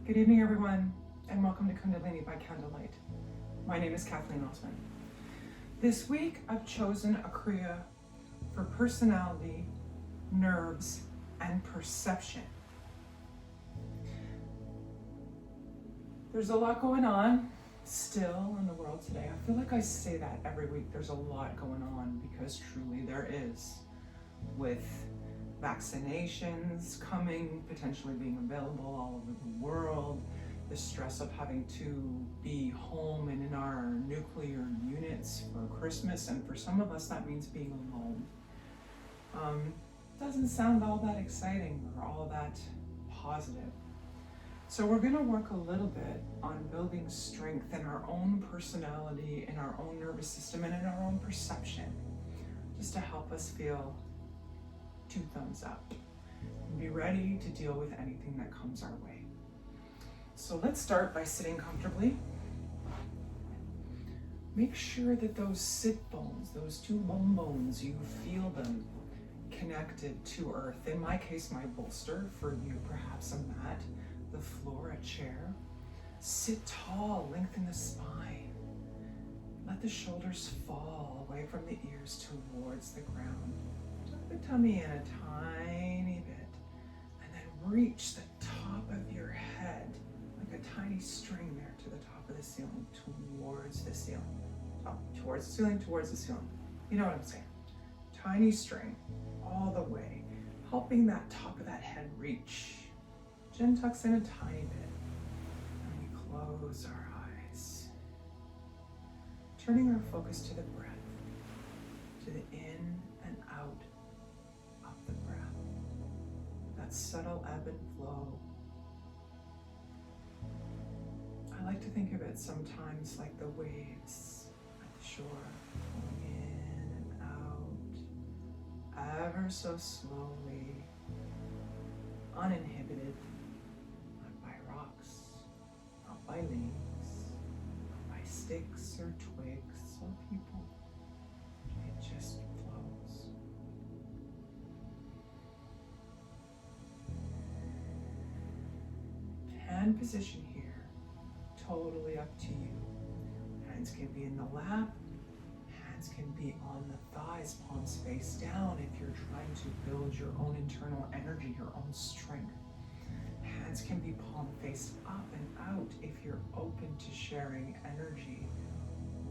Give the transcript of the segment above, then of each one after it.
Good evening, everyone, and welcome to Kundalini by Candlelight. My name is Kathleen Osmond. This week, I've chosen a Kriya for personality, nerves, and perception. There's a lot going on still in the world today. I feel like I say that every week. There's a lot going on because truly there is, with vaccinations coming, potentially being available all over the world, the stress of having to be home and in our nuclear units for Christmas, and for some of us that means being alone. Doesn't sound all that exciting or all that positive. So we're going to work a little bit on building strength in our own personality, in our own nervous system, and in our own perception, just to help us feel 2 thumbs up and be ready to deal with anything that comes our way. So let's start by sitting comfortably. Make sure that those sit bones, those 2 bum bones, you feel them connected to earth. In my case, my bolster. For you, perhaps a mat, the floor, a chair. Sit tall, lengthen the spine. Let the shoulders fall away from the ears towards the ground. Tuck the tummy in a tiny bit, and then reach the top of your head like a tiny string there to the top of the ceiling, towards the ceiling. Towards the ceiling, towards the ceiling. You know what I'm saying? Tiny string all the way, helping that top of that head reach. Chin tucks in a tiny bit, and we close our eyes, turning our focus to the breath, to the in and out of the breath, that subtle ebb and flow. I like to think of it sometimes like the waves at the shore, going in and out, ever so slowly, uninhibited, not by rocks, not by leaves, not by sticks or twigs or people. It just flows. Hand position here, totally up to you. Hands can be in the lap, hands can be on the thighs, palms face down if you're trying to build your own internal energy, your own strength. Hands can be palm face up and out if you're open to sharing energy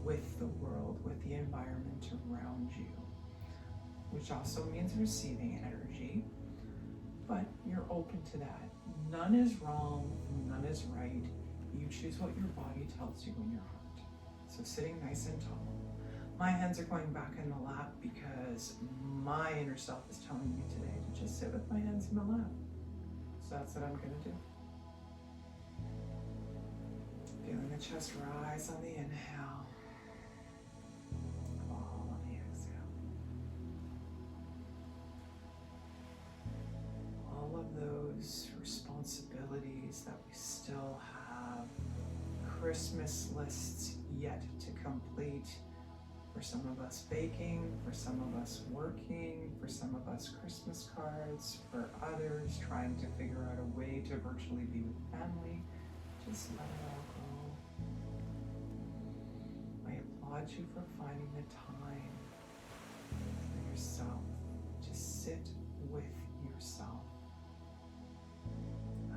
with the world, with the environment around you, which also means receiving energy, but you're open to that. None is wrong, none is right. You choose what your body tells you in your heart. So sitting nice and tall. My hands are going back in the lap because my inner self is telling me today to just sit with my hands in the lap. So that's what I'm going to do. Feeling the chest rise on the inhale, fall on the exhale. All of those responsibilities that we still have, Christmas lists yet to complete. For some of us baking, for some of us working, for some of us Christmas cards, for others trying to figure out a way to virtually be with family. Just let it all go. I applaud you for finding the time for yourself to sit with yourself.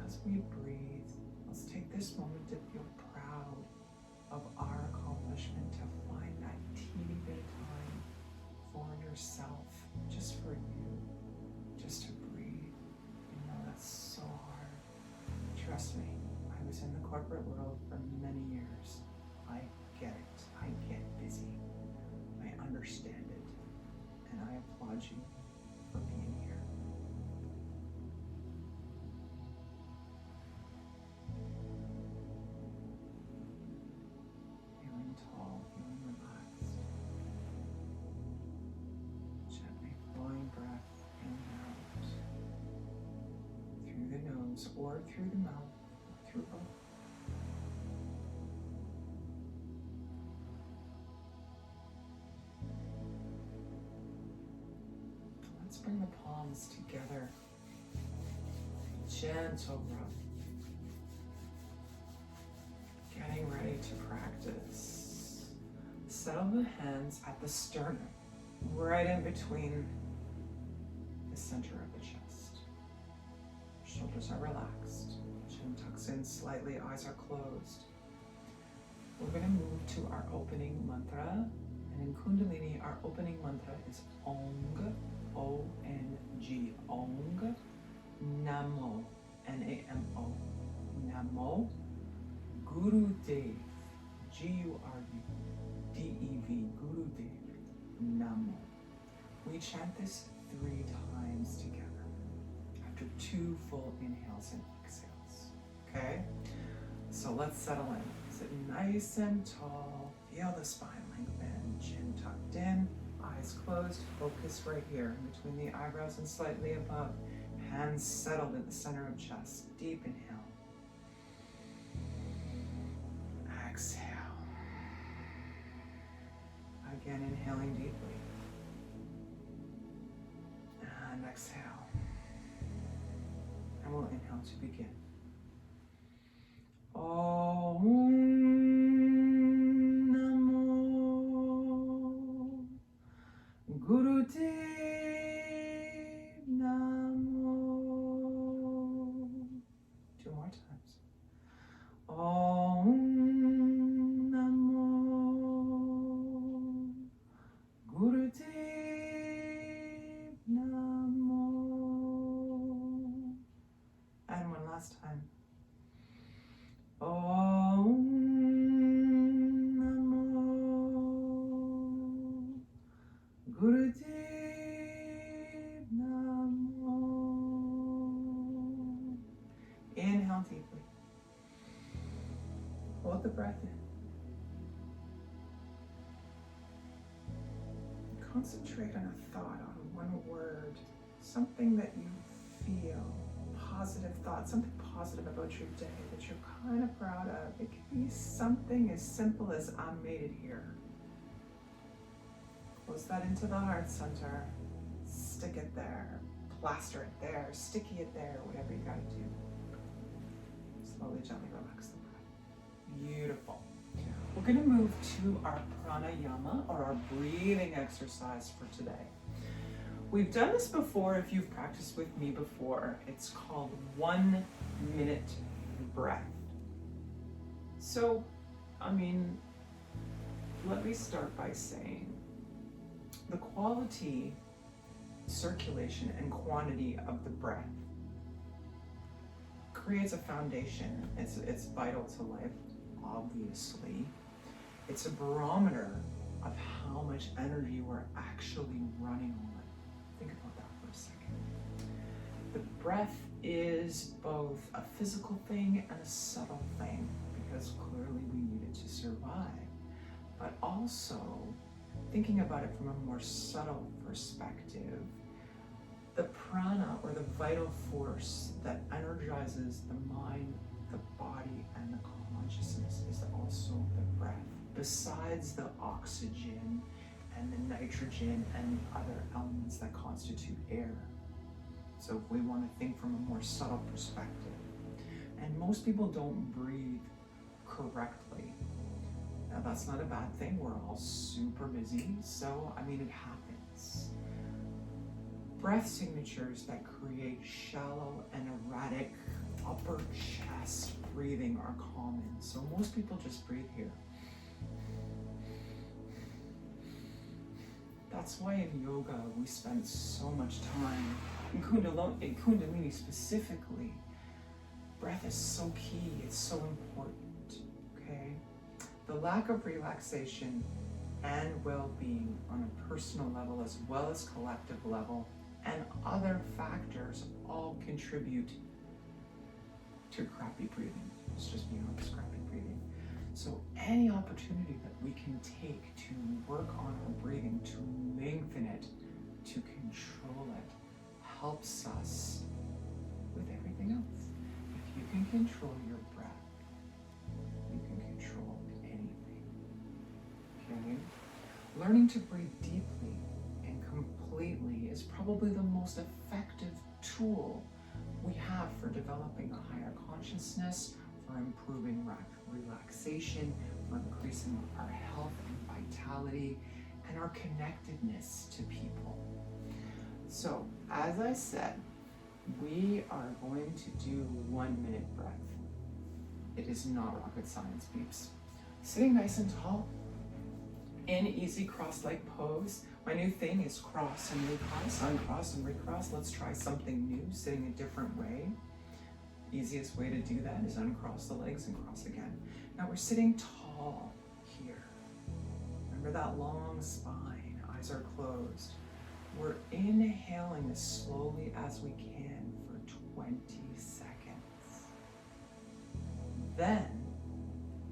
As we breathe, let's take this moment to feel proud of our accomplishment, to find that teeny bit of time for yourself, just for you, just to breathe. You know, that's so hard. Trust me, I was in the corporate world for many years. I get it. I get busy. I understand it. And I applaud you for being here. Feeling tall, feeling relaxed. Gently flowing breath in and out. Through the nose or through the mouth, or through both. Let's bring the palms together. Gentle rub. getting ready to practice. Settle the hands at the sternum, right in between the center of the chest. Shoulders are relaxed, chin tucks in slightly, eyes are closed. We're going to move to our opening mantra. And in Kundalini, our opening mantra is Ong, O-N-G, Ong, Namo, N-A-M-O, Namo, Gurudev, G-U-R-U-D-E-V, Gurudev, Namo. We chant this 3 times together after 2 full inhales and exhales, okay? So let's settle in. Sit nice and tall, feel the spine lengthen, chin tucked in, eyes closed, focus right here in between the eyebrows and slightly above. Hands settled at the center of chest. Deep inhale. Exhale. Again, inhaling deeply. And exhale. And we'll inhale to begin. Om Namo Gurudev Namo. 2 more times. Om Namo Gurudev Namo. And one last time. Om Namo Gurudev Namo. Inhale deeply. Hold the breath in. Concentrate on a thought, on one word, something that you feel. Positive thought, something positive about your day that you're kind of proud of. It can be something as simple as I made it here. Close that into the heart center. Stick it there. Plaster it there. Sticky it there. Whatever you gotta do. Slowly, gently relax the breath. Beautiful. We're gonna move to our pranayama, or our breathing exercise for today. We've done this before. If you've practiced with me before, it's called 1 minute breath. So, let me start by saying the quality, circulation, and quantity of the breath creates a foundation. It's vital to life, obviously. It's a barometer of how much energy we're actually running on. Think about that for a second. The breath is both a physical thing and a subtle thing, because clearly we need it to survive. But also, thinking about it from a more subtle perspective, the prana, or the vital force that energizes the mind, the body, and the consciousness, is also the breath. Besides the oxygen and the nitrogen and the other elements that constitute air. So if we want to think from a more subtle perspective, and most people don't breathe correctly. Now that's not a bad thing, we're all super busy, so it happens. Breath signatures that create shallow and erratic upper chest breathing are common, so most people just breathe here. That's why in yoga we spend so much time, in Kundalini specifically, breath is so key, it's so important, okay? The lack of relaxation and well-being on a personal level as well as collective level and other factors all contribute to crappy breathing. Let's just be honest, crappy breathing. So any opportunity that we can take to work on our breathing, to lengthen it, to control it, helps us with everything else. If you can control your breath, you can control anything. Okay? Learning to breathe deeply and completely is probably the most effective tool we have for developing a higher consciousness, for improving relaxation, for increasing our health and vitality, and our connectedness to people. So, as I said, we are going to do 1 minute breath. It is not rocket science, peeps. Sitting nice and tall, in easy cross-leg pose. My new thing is cross and recross, uncross and recross. Let's try something new, sitting a different way. Easiest way to do that is uncross the legs and cross again. Now we're sitting tall here. Remember that long spine, eyes are closed. We're inhaling as slowly as we can for 20 seconds. Then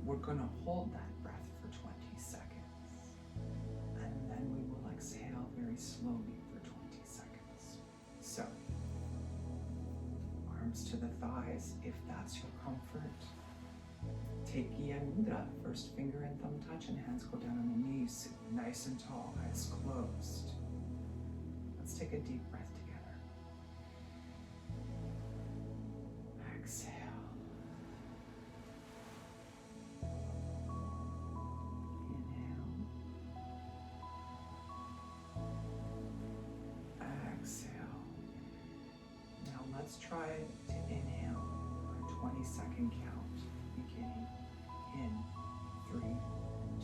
we're going to hold that breath for 20 seconds. And then we will exhale very slowly for 20 seconds. So, arms to the thighs if that's your comfort. Take Yen Mudra, first finger and thumb touch, and hands go down on the knees, nice and tall, eyes closed. Let's take a deep breath together. Exhale. Inhale. Exhale. Now let's try to inhale for a 20-second count, beginning in 3,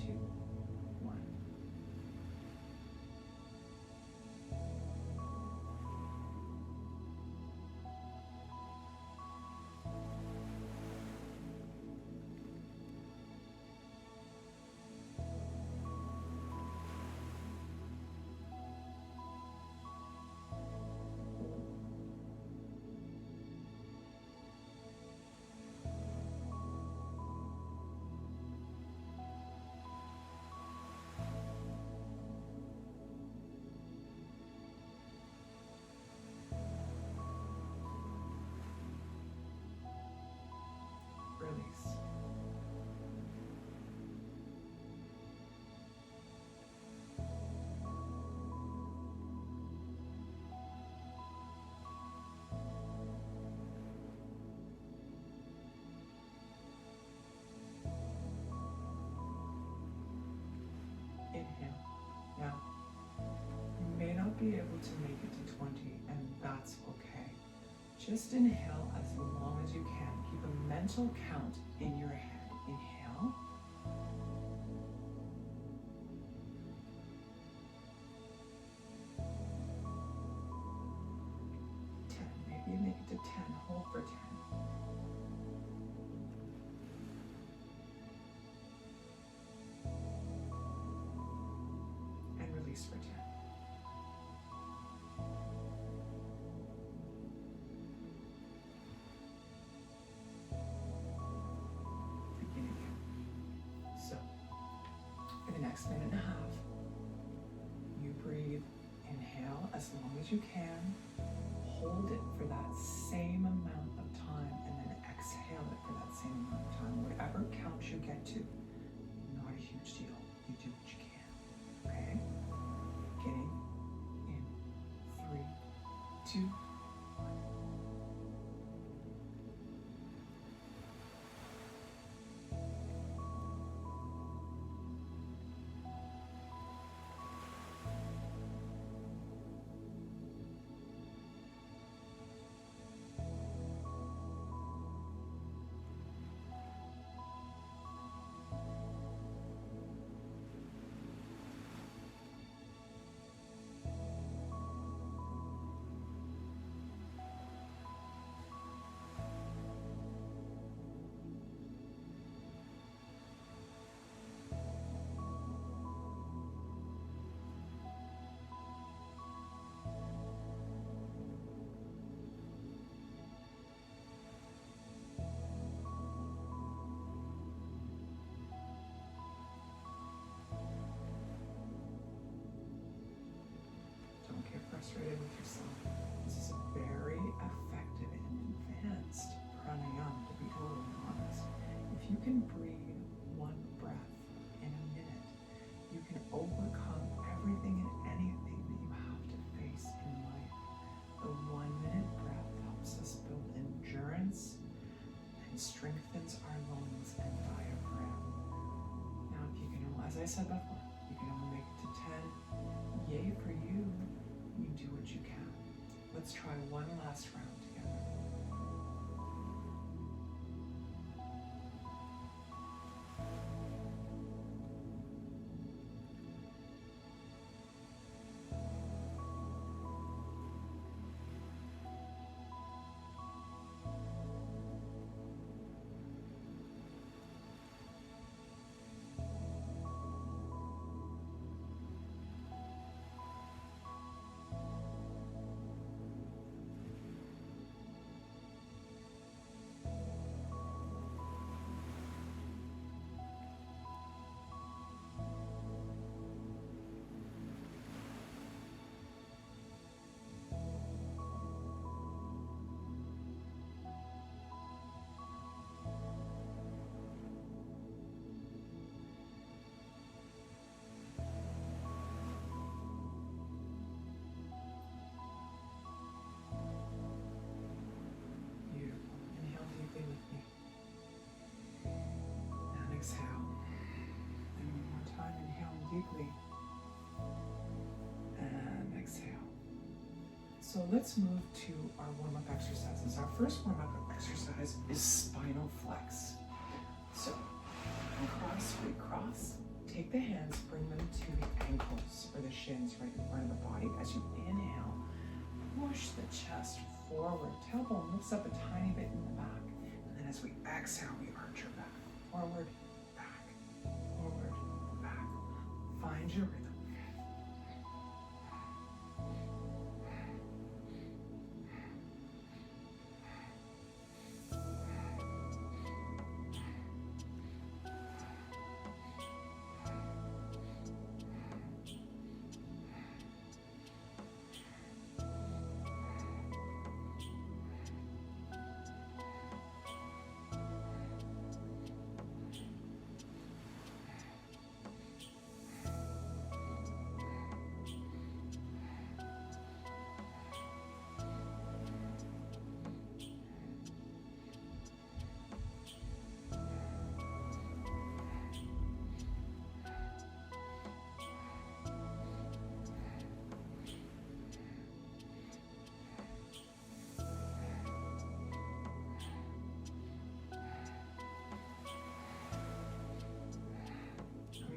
2, 1. Release. Inhale. Now, you may not be able to make it to 20, and that's okay. Just inhale as long as you can. Keep a mental count in your head. Inhale. Maybe you make it to 10. Hold for 10. And release for 10. Next minute and a half, you breathe, inhale as long as you can, hold it for that same amount of time, and then exhale it for that same amount of time. Whatever count you get to, not a huge deal. You do what you can, okay? Getting in 3, 2, 1. I said before, you can only make it to 10. Yay for you. You do what you can. Let's try one last round together. Exhale. And one more time, inhale deeply. And exhale. So let's move to our warm-up exercises. Our first warm-up exercise is spinal flex. So, uncross, recross. Take the hands, bring them to the ankles or the shins right in front of the body. As you inhale, push the chest forward. Tailbone lifts up a tiny bit in the back. And then as we exhale, we arch our back. Forward, back. Find your rhythm.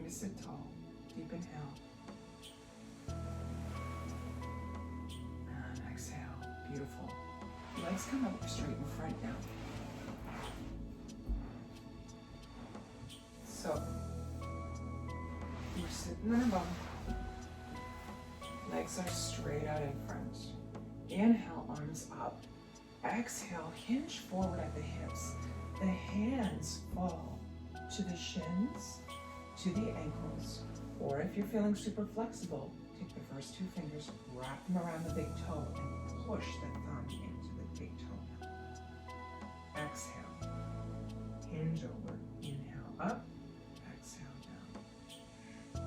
Sit tall, deep inhale, and exhale, beautiful. Legs come up straight in front now. So, you're sitting in a bum, legs are straight out in front. Inhale, arms up. Exhale, hinge forward at the hips. The hands fall to the shins, to the ankles, or if you're feeling super flexible, take the first two fingers, wrap them around the big toe, and push the thumb into the big toe. Exhale, hinge over, inhale up, exhale down.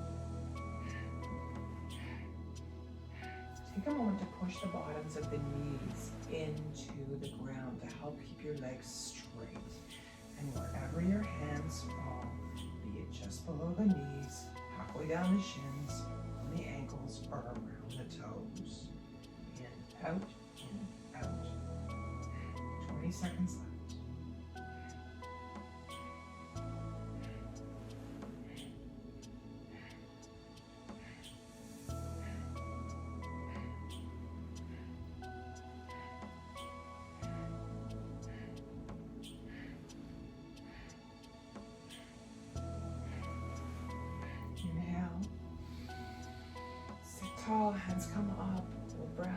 Take a moment to push the bottoms of the knees into the ground to help keep your legs straight. And wherever your hands fall, just below the knees, halfway down the shins, on the ankles, or around the toes. In, out, 20 seconds left. Tall, hands come up, full breath.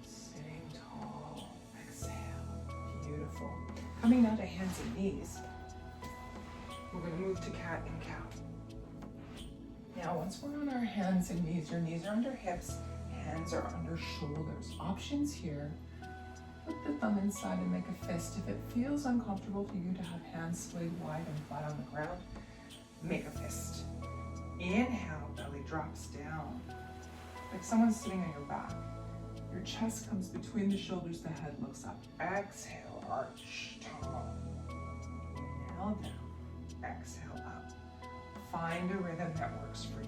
Sitting tall, exhale, beautiful. Coming now to hands and knees, we're going to move to cat and cow. Now, once we're on our hands and knees, your knees are under hips, hands are under shoulders. Options here, put the thumb inside and make a fist. If it feels uncomfortable for you to have hands splayed wide and flat on the ground, make a fist. Inhale, belly drops down, like someone's sitting on your back. Your chest comes between the shoulders, the head looks up. Exhale, arch, tall. Inhale down, exhale up. Find a rhythm that works for you.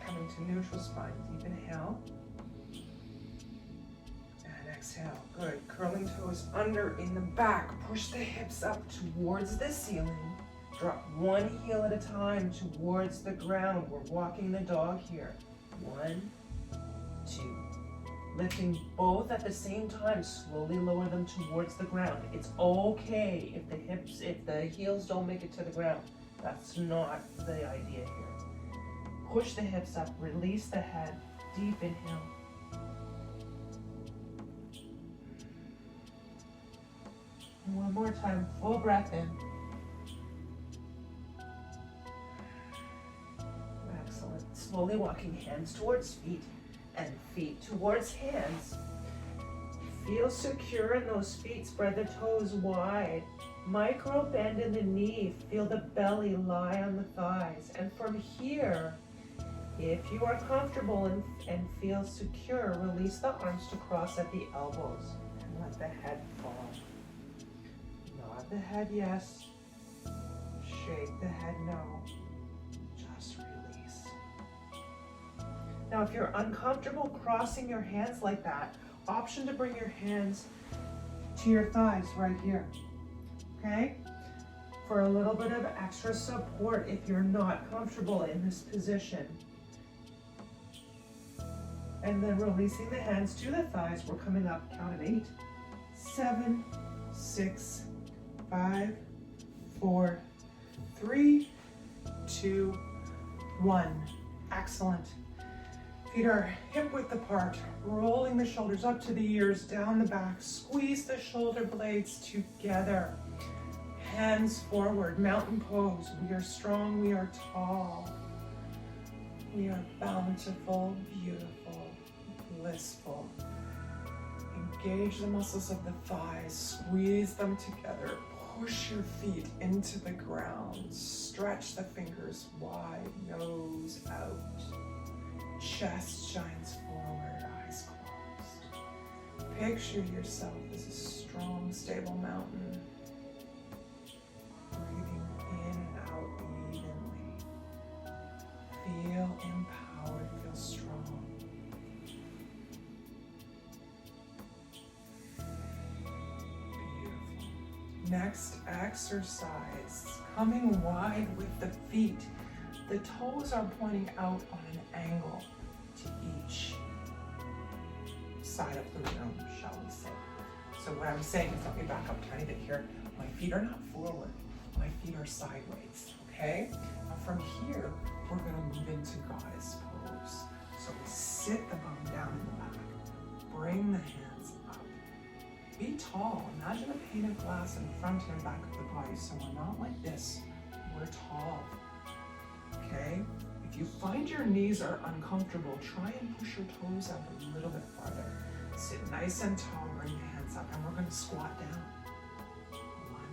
Coming to neutral spine. Deep inhale. And exhale. Good. Curling toes under in the back. Push the hips up towards the ceiling. Drop one heel at a time towards the ground. We're walking the dog here. 1, 2. Lifting both at the same time. Slowly lower them towards the ground. It's okay if the heels don't make it to the ground. That's not the idea here. Push the hips up, release the head, deep inhale. And one more time, full breath in. Excellent. Slowly walking hands towards feet and feet towards hands. Feel secure in those feet, spread the toes wide. Micro bend in the knee, feel the belly lie on the thighs. And from here, if you are comfortable and feel secure, release the arms to cross at the elbows and let the head fall. Nod the head yes, shake the head no, just release. Now if you're uncomfortable crossing your hands like that, option to bring your hands to your thighs right here, okay? For a little bit of extra support if you're not comfortable in this position. And then releasing the hands to the thighs. We're coming up, count of 8, 7, 6, 5, 4, 3, 2, 1. Excellent. Feet are hip width apart, rolling the shoulders up to the ears, down the back. Squeeze the shoulder blades together. Hands forward, mountain pose. We are strong, we are tall. We are bountiful, beautiful, blissful. Engage the muscles of the thighs, squeeze them together, push your feet into the ground, stretch the fingers wide, nose out, chest shines forward, eyes closed. Picture yourself as a strong, stable mountain, breathing in and out evenly. Feel empowered, feel strong. Beautiful. Next exercise, coming wide with the feet. The toes are pointing out on an angle to each side of the room, shall we say. So what I'm saying is, let me back up a tiny bit here. My feet are not forward, my feet are sideways, okay? Now from here, we're gonna move into goddess pose. So we sit the bum down in the back, bring the hands up. Be tall, imagine a pane of glass in front and back of the body. So we're not like this, we're tall, okay? If you find your knees are uncomfortable, try and push your toes out a little bit farther. Sit nice and tall, bring the hands up, and we're gonna squat down.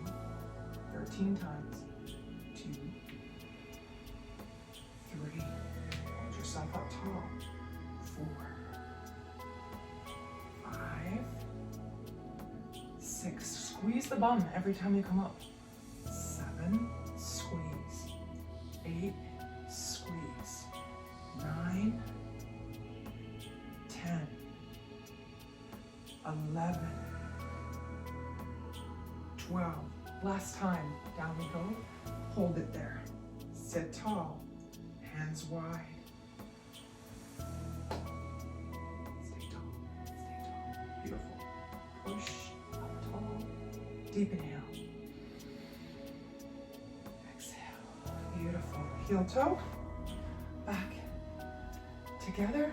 1, 13 times, 2, 3, hold yourself up tall, 4, 5, 6, squeeze the bum every time you come up, 7, squeeze, 8, squeeze, 9, 10, 11, 12, last time, down we go, hold it there, sit tall, hands wide, stay tall, beautiful, push up tall, deep inhale, exhale, beautiful, heel toe, back, together,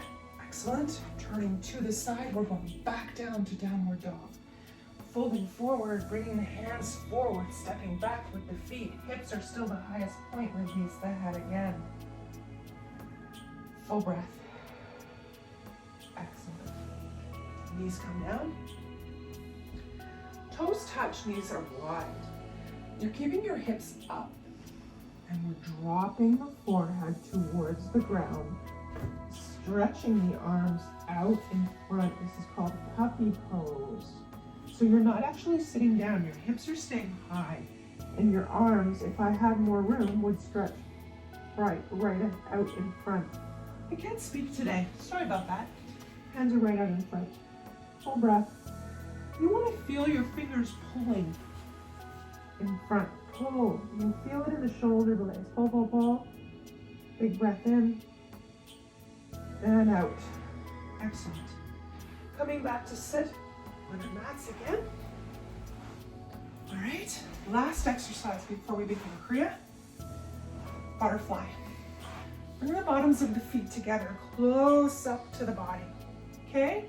Excellent. Turning to the side, we're going back down to downward dog. Folding forward, bringing the hands forward, stepping back with the feet. Hips are still the highest point. Release the head again. Full breath. Excellent. Knees come down. Toes touch, knees are wide. You're keeping your hips up. And we're dropping the forehead towards the ground. Stretching the arms out in front. This is called puppy pose. So you're not actually sitting down. Your hips are staying high. And your arms, if I had more room, would stretch right out in front. I can't speak today. Sorry about that. Hands are right out in front. Full breath. You want to feel your fingers pulling in front. Pull. You can feel it in the shoulder blades. Pull, pull, pull. Big breath in. And out. Excellent. Coming back to sit on our mats again. All right. Last exercise before we begin Kriya. Butterfly. Bring the bottoms of the feet together, close up to the body. Okay?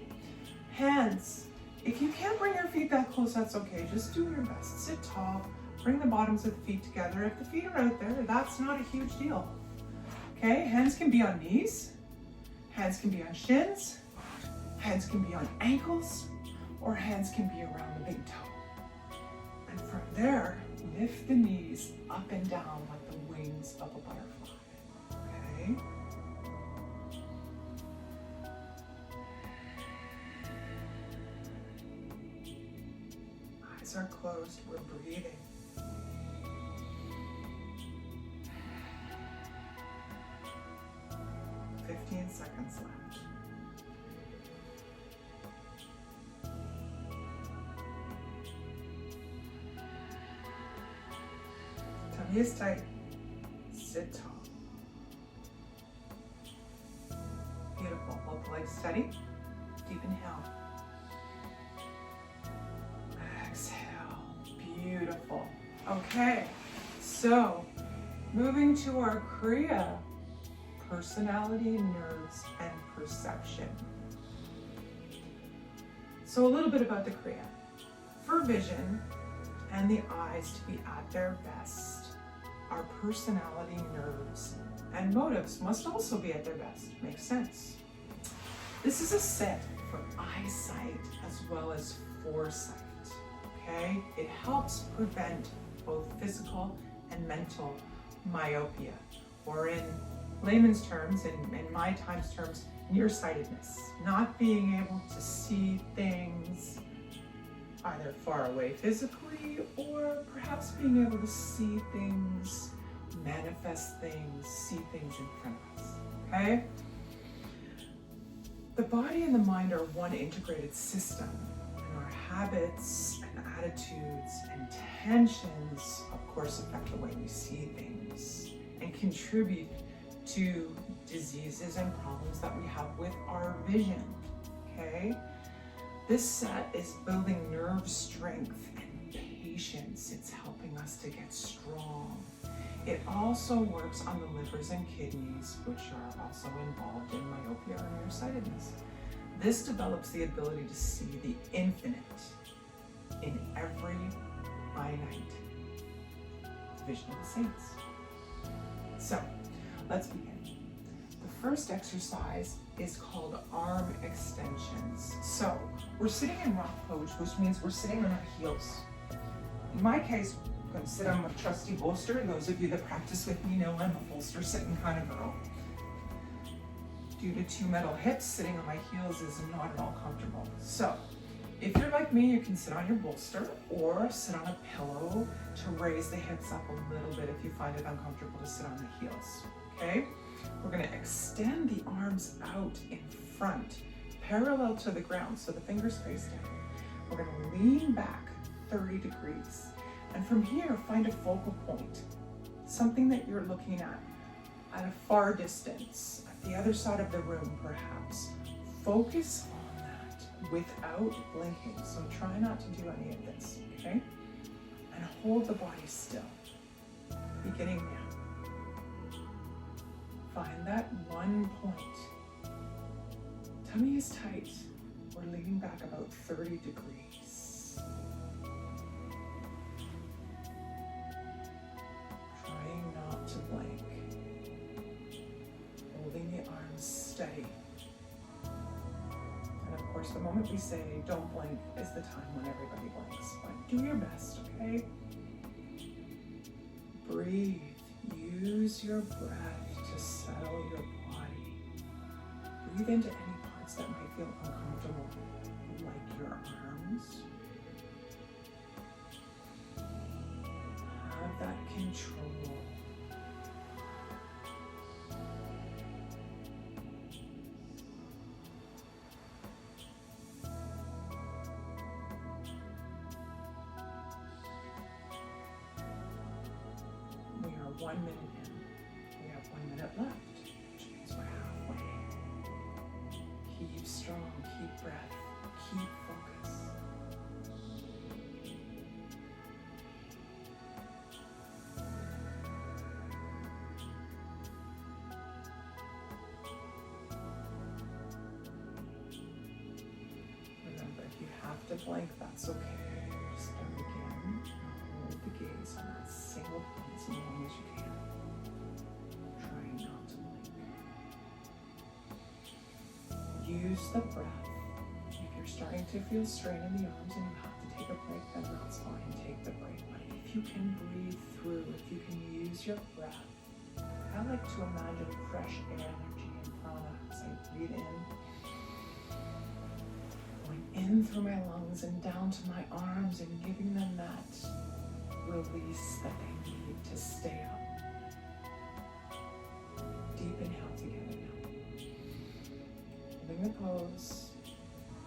Hands. If you can't bring your feet that close, that's okay. Just do your best. Sit tall. Bring the bottoms of the feet together. If the feet are out there, that's not a huge deal. Okay? Hands can be on knees. Hands can be on shins. Hands can be on ankles. Or hands can be around the big toe. And from there, lift the knees up and down like the wings of a butterfly. Okay? Eyes are closed. We're breathing. "15 seconds left. Tummy is tight. Sit tall. Beautiful. Hold the legs steady. Deep inhale. Exhale. Beautiful. Okay. So, moving to our Kriya. Personality, nerves, and perception. So a little bit about the Kriya. For vision and the eyes to be at their best, our personality, nerves, and motives must also be at their best. Makes sense. This is a set for eyesight as well as foresight. Okay? It helps prevent both physical and mental myopia, or in layman's terms, in my times terms, nearsightedness, not being able to see things either far away physically or perhaps being able to see things, manifest things, see things in front of us, okay? The body and the mind are one integrated system, and our habits and attitudes and tensions, of course, affect the way we see things and contribute to diseases and problems that we have with our vision, okay? This set is building nerve strength and patience. It's helping us to get strong. It also works on the livers and kidneys, which are also involved in myopia or nearsightedness. This develops the ability to see the infinite in every finite vision of the saints. So, let's begin. The first exercise is called arm extensions. So we're sitting in rock pose, which means we're sitting on our heels. In my case, I'm going to sit on my trusty bolster. Those of you that practice with me know I'm a bolster sitting kind of girl. Due to two metal hips, sitting on my heels is not at all comfortable. So if you're like me, you can sit on your bolster or sit on a pillow to raise the hips up a little bit if you find it uncomfortable to sit on the heels, okay? We're gonna extend the arms out in front, parallel to the ground, so the fingers face down. We're gonna lean back 30 degrees. And from here, find a focal point, something that you're looking at a far distance, at the other side of the room perhaps. Focus on that without blinking, so try not to do any of this, okay? And hold the body still, beginning now. Find that one point. Tummy is tight. We're leaning back about 30 degrees. Trying not to blink. Holding the arms steady. And of course, the moment we say don't blink is the time when everybody blinks. But do your best, okay? Breathe. Use your breath to settle your body. Breathe into any parts that might feel uncomfortable, like your arms. Have that control. We are 1 minute in. We have 1 minute left, which means we're halfway. Keep strong, keep breath, keep focus. Remember, if you have to blink, that's okay. Just start again. Hold the gaze on that single point as long as you can. Trying not to blink. Use the breath. If you're starting to feel strain in the arms and you have to take a break, then that's fine. Take the break. But if you can breathe through, if you can use your breath, I like to imagine fresh energy and prana as I breathe in. Going in through my lungs and down to my arms and giving them that release that they need to stay up. Deep inhale together now. Holding the pose.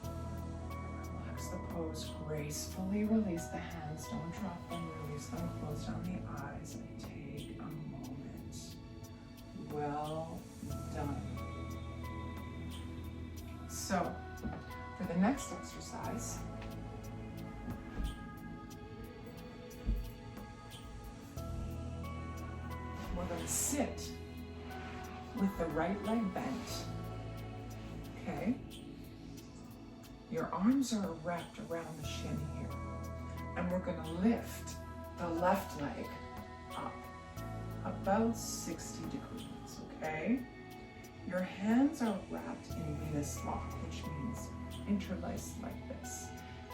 Relax the pose. Gracefully release the hands. Don't drop them. Release them. Close down the eyes and take a moment. Well done. So, for the next exercise, we're going to sit with the right leg bent, okay? Your arms are wrapped around the shin here, and we're going to lift the left leg up about 60 degrees, okay? Your hands are wrapped in Venus lock, which means interlaced like this.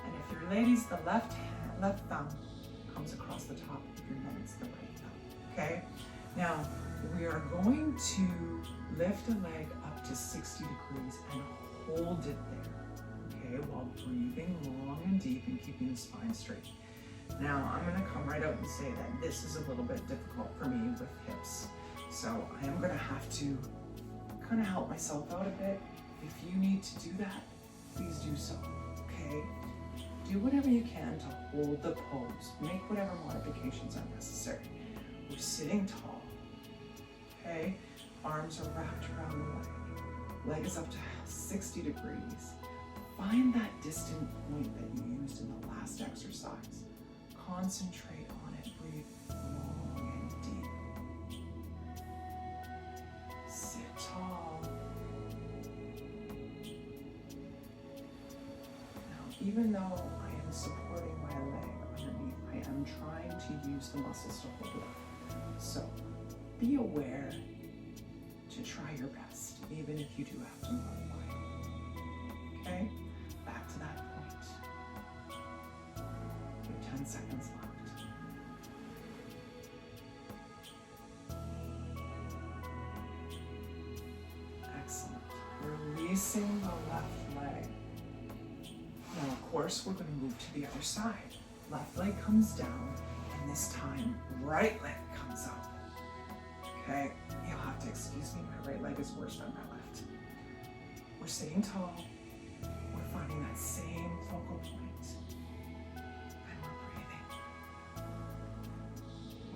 And if you're ladies, the left thumb comes across the top. If you're men, it's the right thumb, okay? Now, we are going to lift a leg up to 60 degrees and hold it there, okay? While breathing long and deep and keeping the spine straight. Now, I'm gonna come right out and say that this is a little bit difficult for me with hips. So I am gonna have to kind of help myself out a bit. If you need to do that, please do so, okay? Do whatever you can to hold the pose. Make whatever modifications are necessary. We're sitting tall, okay? Arms are wrapped around the leg. Leg is up to 60 degrees. Find that distant point that you used in the last exercise. Concentrate on it. Breathe long and deep. Sit tall. Now, even though I am supporting my leg underneath, I am trying to use the muscles to hold it up. So be aware to try your best, even if you do have to modify. Okay? Back to that point. You have 10 seconds left. Excellent. Releasing the left leg. Now, of course, we're going to move to the other side. Left leg comes down, and this time, right leg comes up. Okay? You'll have to excuse me, my right leg is worse than my left. We're sitting tall. We're finding that same focal point. And we're breathing.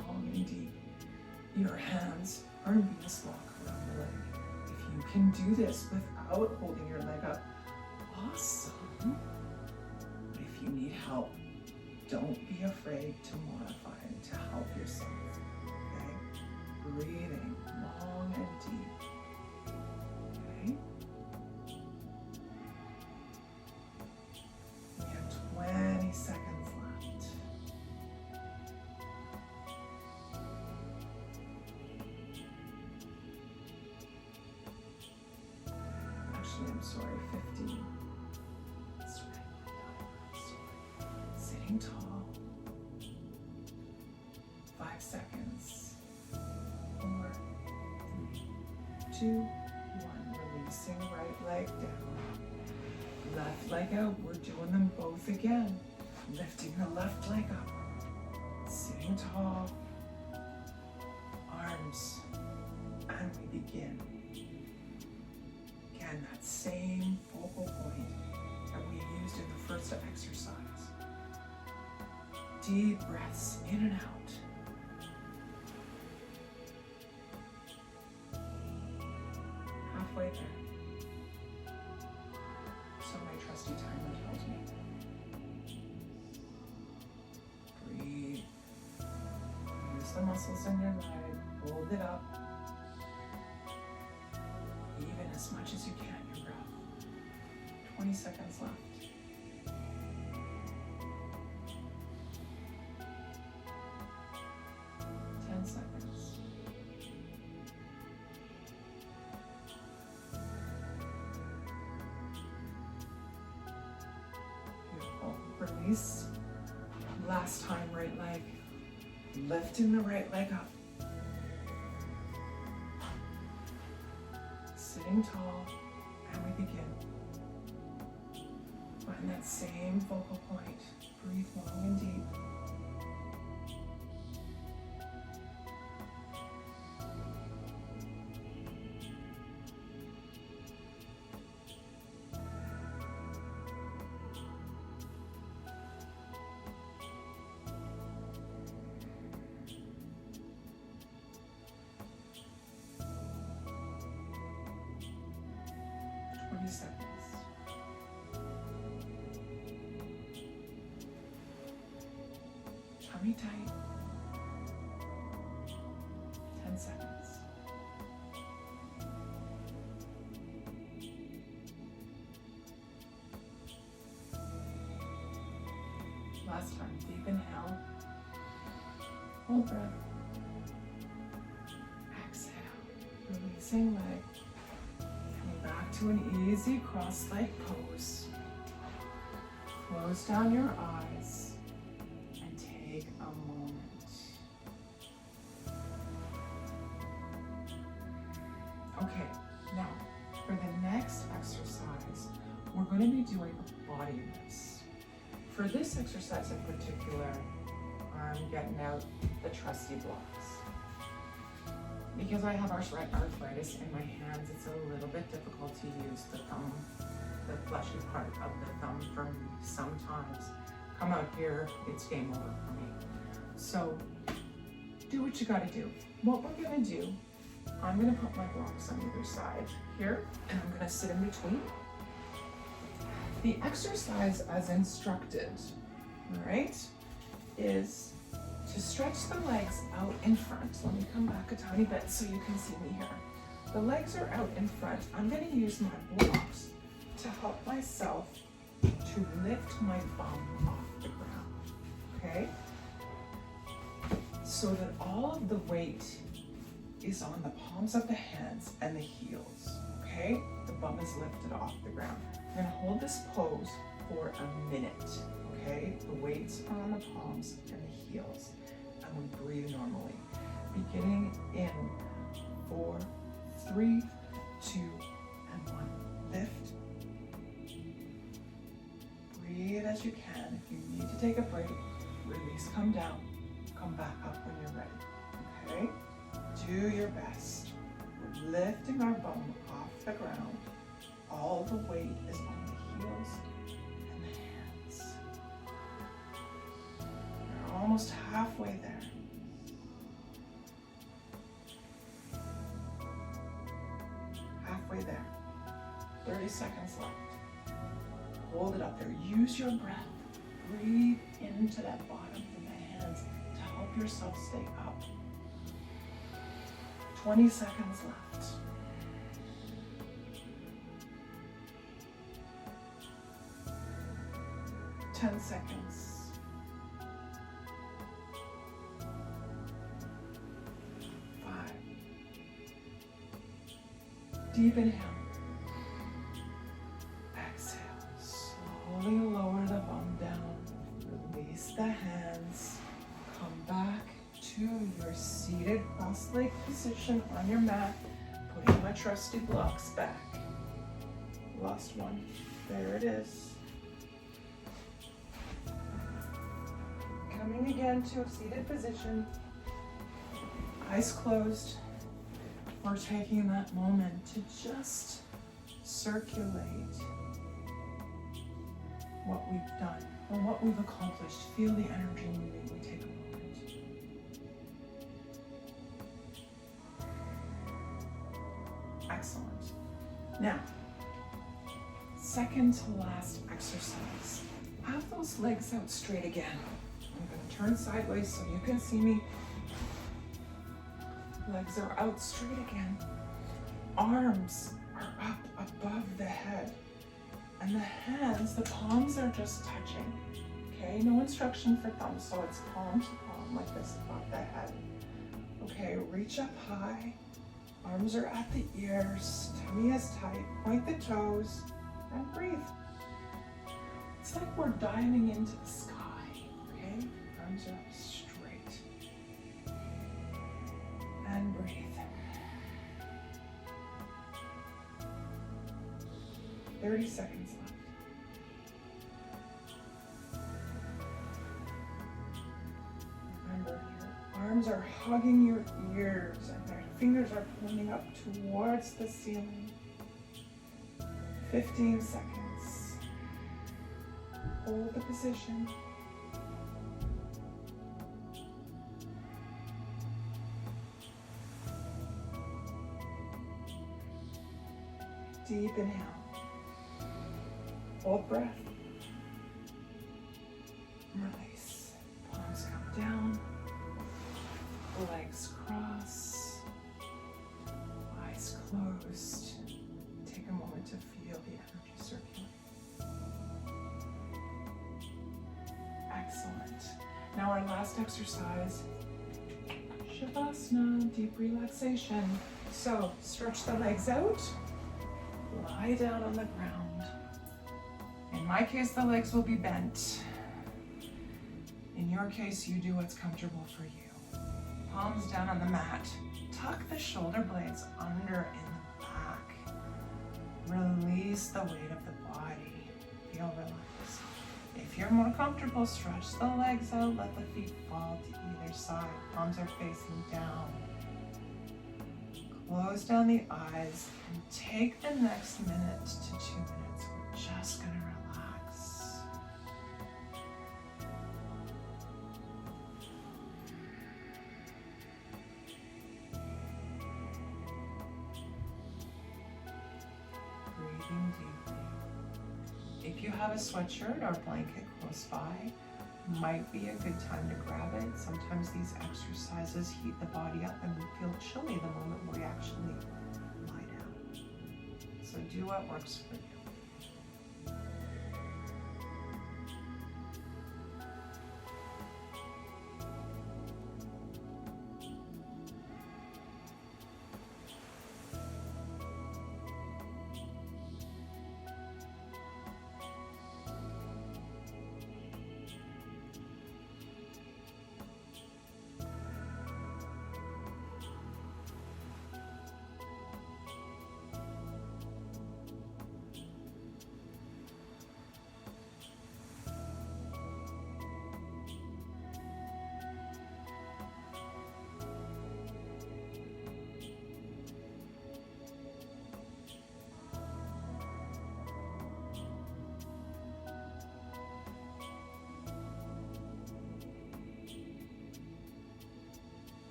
Long and deep. Your hands are in Venus lock around the leg. If you can do this without holding your leg up, awesome. But if you need help, don't be afraid to modify and to help yourself. Okay? Breathing long and deep. Okay? actually, I'm sorry, 15. Sitting tall. 5 seconds. 4, 3, 2, 1. Releasing right leg down. Left leg out. We're doing them both again. Lifting the left leg up. Sitting tall. Arms. And we begin. Again, that same focal point that we used in the first exercise. Deep breaths in and out. Halfway there. So my trusty timer tells me. Breathe. Use the muscles in your leg. Hold it up. Even as much as you can, your breath. 20 seconds left. 10 seconds. Beautiful. Release. Last time, right leg. Lifting the right leg up. Sitting tall, and we begin. Find that same focal point. Breathe long and deep. Seconds. Tummy tight. 10 seconds. Last time, deep inhale. Hold breath. Exhale. Releasing leg. Back to an easy cross-leg pose. Close down your eyes and take a moment. Okay, now for the next exercise, we're going to be doing body lifts. For this exercise in particular, I'm getting out the trusty blocks. Because I have arthritis in my hands, it's a little bit difficult to use the thumb, the fleshy part of the thumb for me sometimes. Come out here, it's game over for me. So do what you gotta do. What we're gonna do, I'm gonna put my blocks on either side here, and I'm gonna sit in between. The exercise as instructed, all right, is to stretch the legs out in front. Let me come back a tiny bit so you can see me here. The legs are out in front. I'm going to use my blocks to help myself to lift my bum off the ground, okay? So that all of the weight is on the palms of the hands and the heels, okay? The bum is lifted off the ground. I'm going to hold this pose for a minute, okay? The weights are on the palms and the heels. And we breathe normally. Beginning in 4, 3, 2, and 1. Lift. Breathe as you can. If you need to take a break, release, come down. Come back up when you're ready, okay? Do your best. We're lifting our bum off the ground. All the weight is on the heels and the hands. We're almost halfway there. Halfway there. 30 seconds left. Hold it up there. Use your breath. Breathe into that bottom of the hands to help yourself stay up. 20 seconds left. Ten seconds. 5. Deep inhale. to your seated cross-leg position on your mat, putting my trusty blocks back. Lost one. There it is. Coming again to a seated position. Eyes closed. We're taking that moment to just circulate what we've done or what we've accomplished. Feel the energy moving. We take a moment. Excellent. Now, second to last exercise. Have those legs out straight again. I'm going to turn sideways so you can see me. Legs are out straight again. Arms are up above the head. And the hands, the palms are just touching. Okay, no instruction for thumbs, so it's palm to palm like this above the head. Okay, reach up high. Arms are at the ears. Tummy is tight. Point the toes and breathe. It's like we're diving into the sky. Okay, arms are up straight. And breathe. Thirty seconds left. Remember, your arms are hugging your ears and their fingers are pointing up towards the ceiling. 15 seconds. Hold the position. Deep inhale. Hold breath. Release. Palms come down. Legs cross. Eyes closed. Take a moment to feel the energy circulate. Excellent. Now our last exercise, Shavasana, deep relaxation. So stretch the legs out. Lie down on the ground. In my case, the legs will be bent. In your case, you do what's comfortable for you. Palms down on the mat. Tuck the shoulder blades under in the back. Release the weight of the body. Feel relaxed. If you're more comfortable, stretch the legs out. Let the feet fall to either side. Palms are facing down. Close down the eyes and take the next minute to 2 minutes. We're just going to relax. Breathing deeply. If you have a sweatshirt or blanket close by, might be a good time to grab it. Sometimes these exercises heat the body up and we feel chilly the moment we actually lie down. So do what works for you.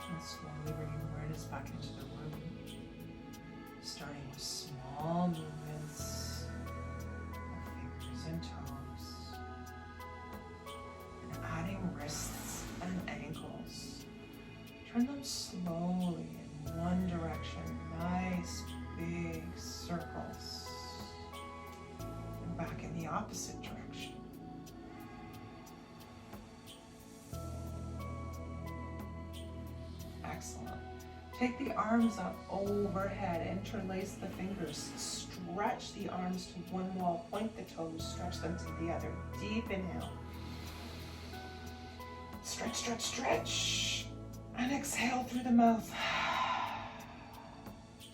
And slowly bringing awareness back into the room, starting with small movements, opposite direction. Excellent. Take the arms up overhead, interlace the fingers, stretch the arms to one wall, point the toes, stretch them to the other. Deep inhale. Stretch, stretch, stretch. And exhale through the mouth.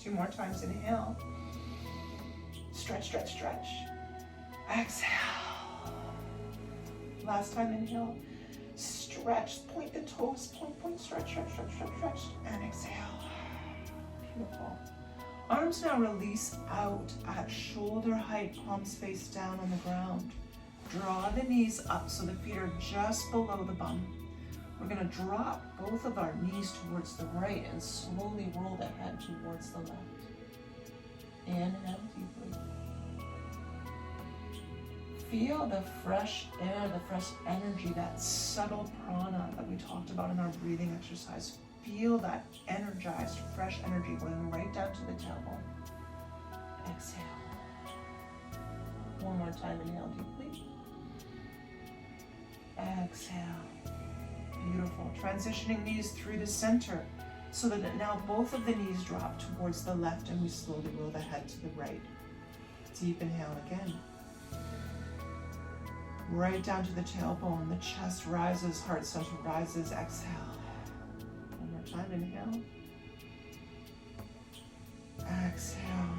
2 more times, inhale. Stretch, stretch, stretch. Exhale. Last time, inhale. Stretch, point the toes, point, stretch, stretch, stretch, stretch, stretch, and exhale. Beautiful. Arms now release out at shoulder height, palms face down on the ground. Draw the knees up so the feet are just below the bum. We're going to drop both of our knees towards the right and slowly roll the head towards the left. Inhale deeply. Feel the fresh air, the fresh energy, that subtle prana that we talked about in our breathing exercise. Feel that energized, fresh energy going right down to the tailbone. Exhale. One more time, inhale deeply. Exhale. Beautiful. Transitioning knees through the center so that now both of the knees drop towards the left and we slowly roll the head to the right. Deep inhale again. Right down to the tailbone, the chest rises, heart center rises, exhale. One more time, inhale. Exhale.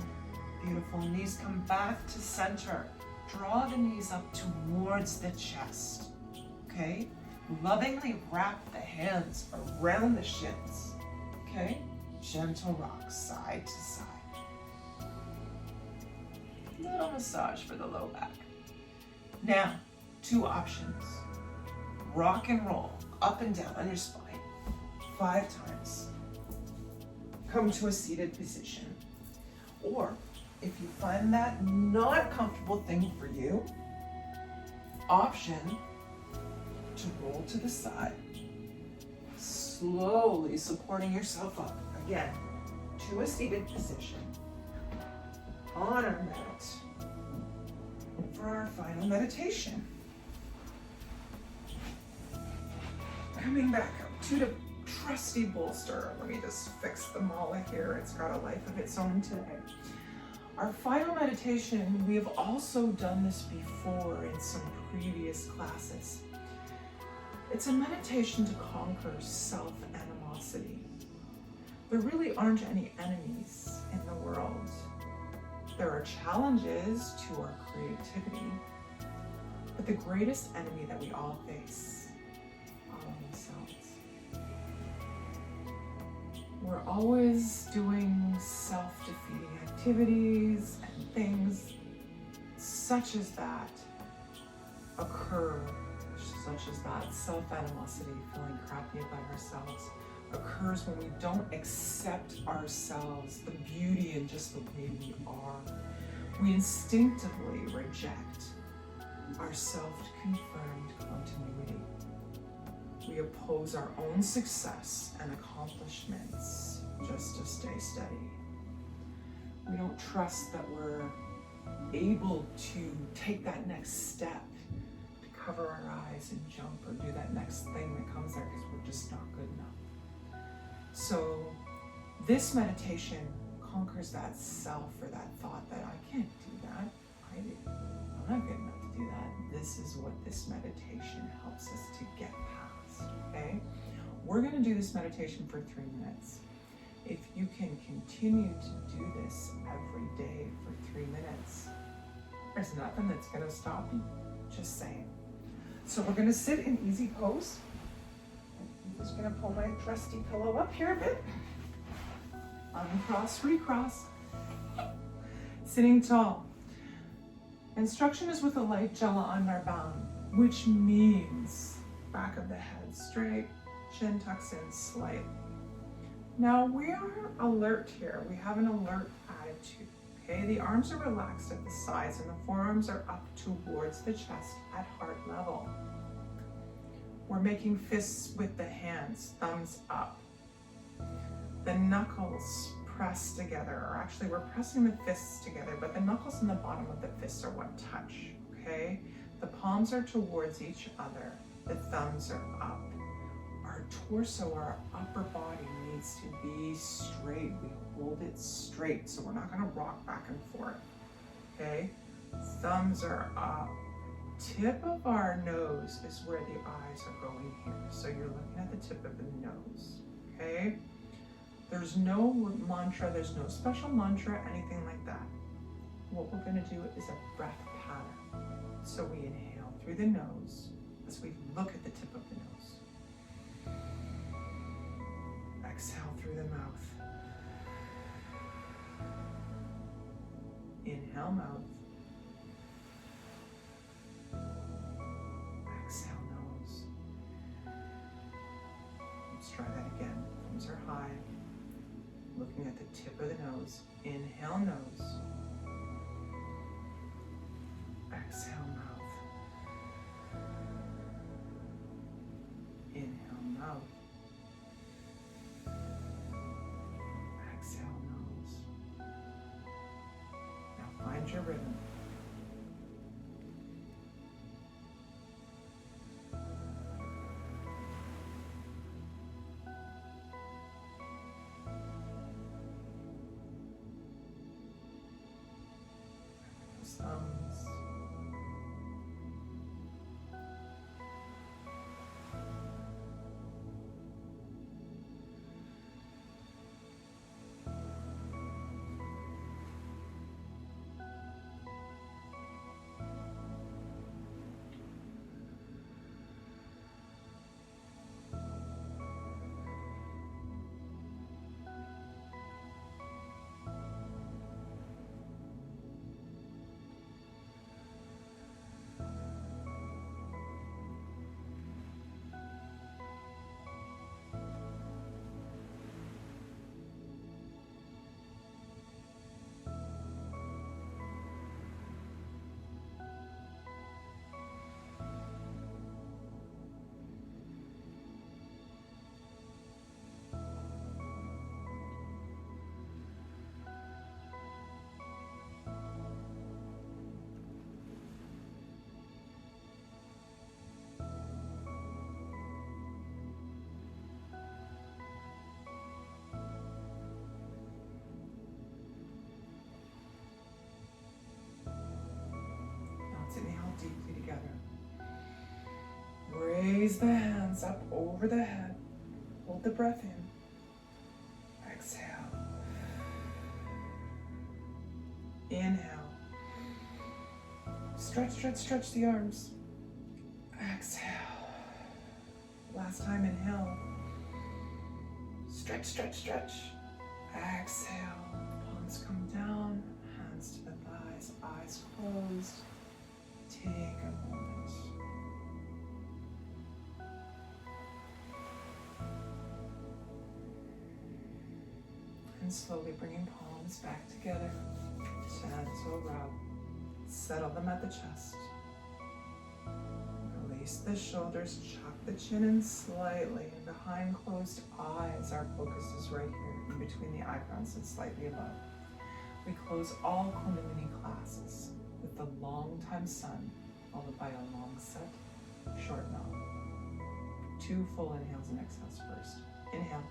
Beautiful. Knees come back to center. Draw the knees up towards the chest. Okay? Lovingly wrap the hands around the shins. Okay? Gentle rock side to side. Little massage for the low back. Now, 2 options. Rock and roll up and down on your spine 5 times. Come to a seated position. Or if you find that not a comfortable thing for you, option to roll to the side. Slowly supporting yourself up. Again, to a seated position. On our mat. For our final meditation. Coming back up to the trusty bolster. Let me just fix the mala here. It's got a life of its own today. Our final meditation, we have also done this before in some previous classes. It's a meditation to conquer self-animosity. There really aren't any enemies in the world. There are challenges to our creativity, but the greatest enemy that we all face are ourselves. We're always doing self-defeating activities and things such as that occur, such as that self-animosity, feeling crappy about ourselves, occurs when we don't accept ourselves, the beauty in just the way we are. We instinctively reject our self-confirmed continuity. We oppose our own success and accomplishments just to stay steady. We don't trust that we're able to take that next step, to cover our eyes and jump or do that next thing that comes there because we're just not good enough. So this meditation conquers that self or that thought that I can't do that. I'm not good enough to do that. This is what this meditation helps us to get past, okay? We're gonna do this meditation for 3 minutes. If you can continue to do this every day for 3 minutes, there's nothing that's gonna stop you, just saying. So we're gonna sit in easy pose. I'm just gonna pull my trusty pillow up here a bit. Uncross, recross. Sitting tall. Instruction is with a light jala under bound, which means back of the head straight, chin tucks in slight. Now we are alert here. We have an alert attitude. Okay, the arms are relaxed at the sides and the forearms are up towards the chest at heart level. We're making fists with the hands, thumbs up. The knuckles press together, or actually we're pressing the fists together, but the knuckles and the bottom of the fists are what touch, okay? The palms are towards each other. The thumbs are up. Our torso, our upper body needs to be straight. We hold it straight, so we're not gonna rock back and forth, okay? Thumbs are up. Tip of our nose is where the eyes are going here. So you're looking at the tip of the nose, okay? There's no mantra, there's no special mantra, anything like that. What we're gonna do is a breath pattern. So we inhale through the nose as we look at the tip of the nose. Exhale through the mouth. Inhale, mouth. Exhale, nose. Let's try that again. Thumbs are high. Looking at the tip of the nose. Inhale, nose. Exhale, mouth. Inhale, mouth. Exhale, nose. Now find your rhythm. Thumbs. Inhale deeply together. Raise the hands up over the head. Hold the breath in. Exhale. Inhale. Stretch, stretch, stretch the arms. Exhale. Last time, inhale. Stretch, stretch, stretch. Exhale. Palms come down. Hands to the thighs. Eyes closed. Take a moment. And slowly bringing palms back together. Gentle rub. Settle them at the chest. Release the shoulders. Chuck the chin in slightly. And behind closed eyes, our focus is right here, in between the eyebrows and slightly above. We close all Kundalini classes with the long time sun, followed by a long set, short mouth. 2 full inhales and exhales first. Inhale.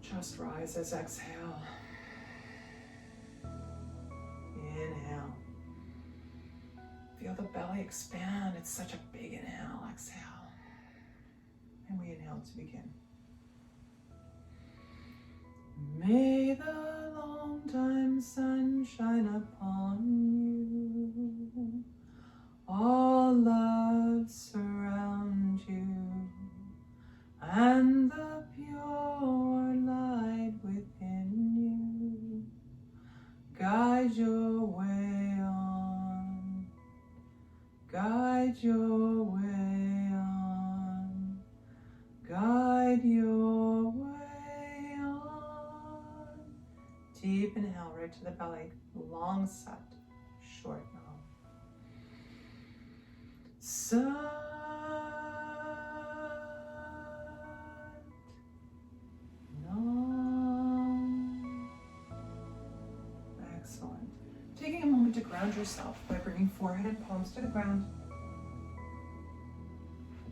Chest rises, exhale. Inhale. Feel the belly expand. It's such a big inhale. Exhale. And we inhale to begin. May the long time sun shine upon you. All love surround you. And the pure light within you guide your way on. Guide your way on. Guide your way on. Deep inhale right to the belly. Long set. Short mouth. Sun. Excellent. Taking a moment to ground yourself by bringing forehead and palms to the ground.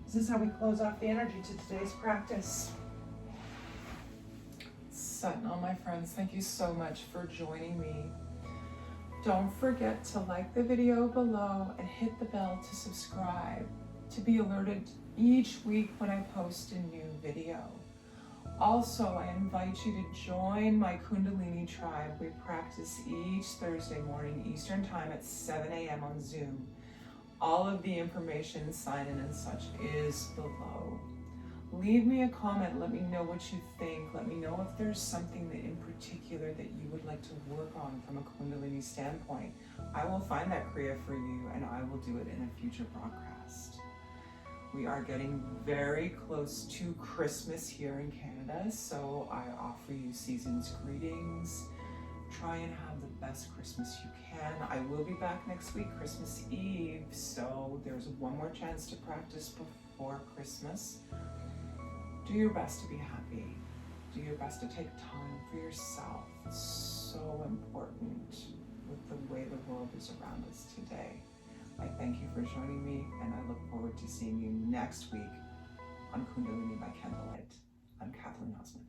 This is how we close off the energy to today's practice. Sentinel, my friends, thank you so much for joining me. Don't forget to like the video below and hit the bell to subscribe to be alerted each week when I post a new video. Also, I invite you to join my Kundalini tribe. We practice each Thursday morning Eastern Time at 7 a.m. on Zoom. All of the information, sign in and such is below. Leave me a comment, let me know what you think. Let me know if there's something that in particular that you would like to work on from a Kundalini standpoint. I will find that Kriya for you and I will do it in a future broadcast. We are getting very close to Christmas here in Canada, so I offer you season's greetings. Try and have the best Christmas you can. I will be back next week, Christmas Eve, so there's one more chance to practice before Christmas. Do your best to be happy. Do your best to take time for yourself. It's so important with the way the world is around us today. I thank you for joining me, and I look forward to seeing you next week on Kundalini by Candlelight. I'm Kathleen Osmond.